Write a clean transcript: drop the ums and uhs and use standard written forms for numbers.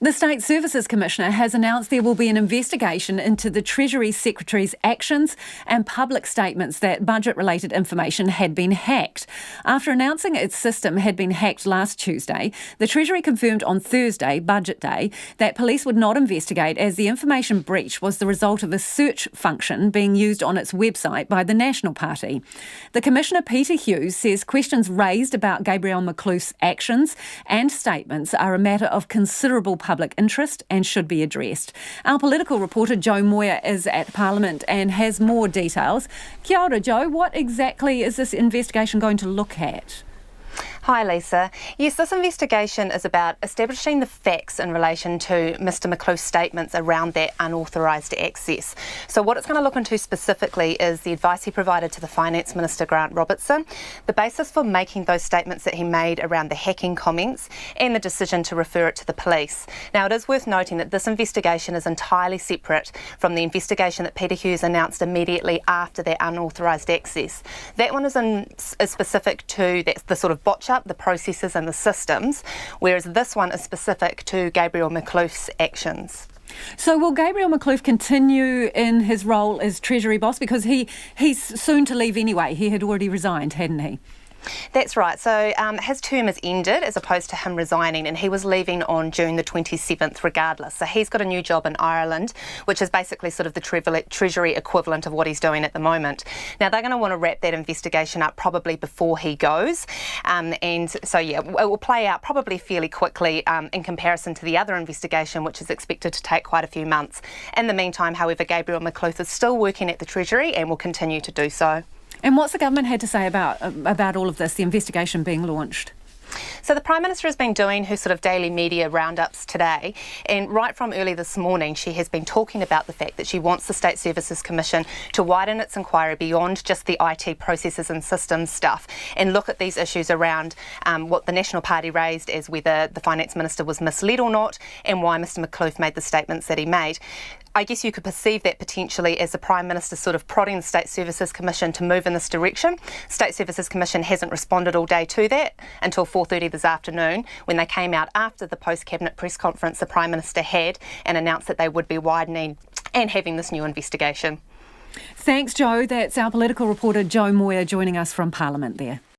The State Services Commissioner has announced there will be an investigation into the Treasury Secretary's actions and public statements that budget-related information had been hacked. After announcing its system had been hacked last Tuesday, the Treasury confirmed on Thursday, Budget Day, that police would not investigate as the information breach was the result of a search function being used on its website by the National Party. The Commissioner Peter Hughes says questions raised about Gabrielle McClouf's actions and statements are a matter of considerable public interest and should be addressed. Our political reporter Jo Moir is at Parliament and has more details. Kia ora, Jo. What exactly is this investigation going to look at? Hi Lisa. Yes, this investigation is about establishing the facts in relation to Mr McClouf's statements around that unauthorised access. So what it's going to look into specifically is the advice he provided to the Finance Minister Grant Robertson, the basis for making those statements that he made around the hacking comments and the decision to refer it to the police. Now it is worth noting that this investigation is entirely separate from the investigation that Peter Hughes announced immediately after that unauthorised access. That one is specific to the sort of botch up the processes and the systems, whereas this one is specific to Gabrielle McClouf's actions. So will Gabrielle McClouf continue in his role as Treasury boss? Because he's soon to leave anyway. He had already resigned, hadn't he? That's right. So his term has ended as opposed to him resigning, and he was leaving on June the 27th regardless. So he's got a new job in Ireland, which is basically sort of the Treasury equivalent of what he's doing at the moment. Now, they're going to want to wrap that investigation up probably before he goes. And so, yeah, it will play out probably fairly quickly in comparison to the other investigation, which is expected to take quite a few months. In the meantime, however, Gabrielle McClouf is still working at the Treasury and will continue to do so. And what's the government had to say about all of this, the investigation being launched? So the Prime Minister has been doing her sort of daily media roundups today, and right from early this morning she has been talking about the fact that she wants the State Services Commission to widen its inquiry beyond just the IT processes and systems stuff and look at these issues around what the National Party raised as whether the Finance Minister was misled or not and why Mr McClouf made the statements that he made. I guess you could perceive that potentially as the Prime Minister sort of prodding the State Services Commission to move in this direction. State Services Commission hasn't responded all day to that until 4:30 this afternoon when they came out after the post-Cabinet press conference the Prime Minister had and announced that they would be widening and having this new investigation. Thanks, Jo. That's our political reporter Jo Moir joining us from Parliament there.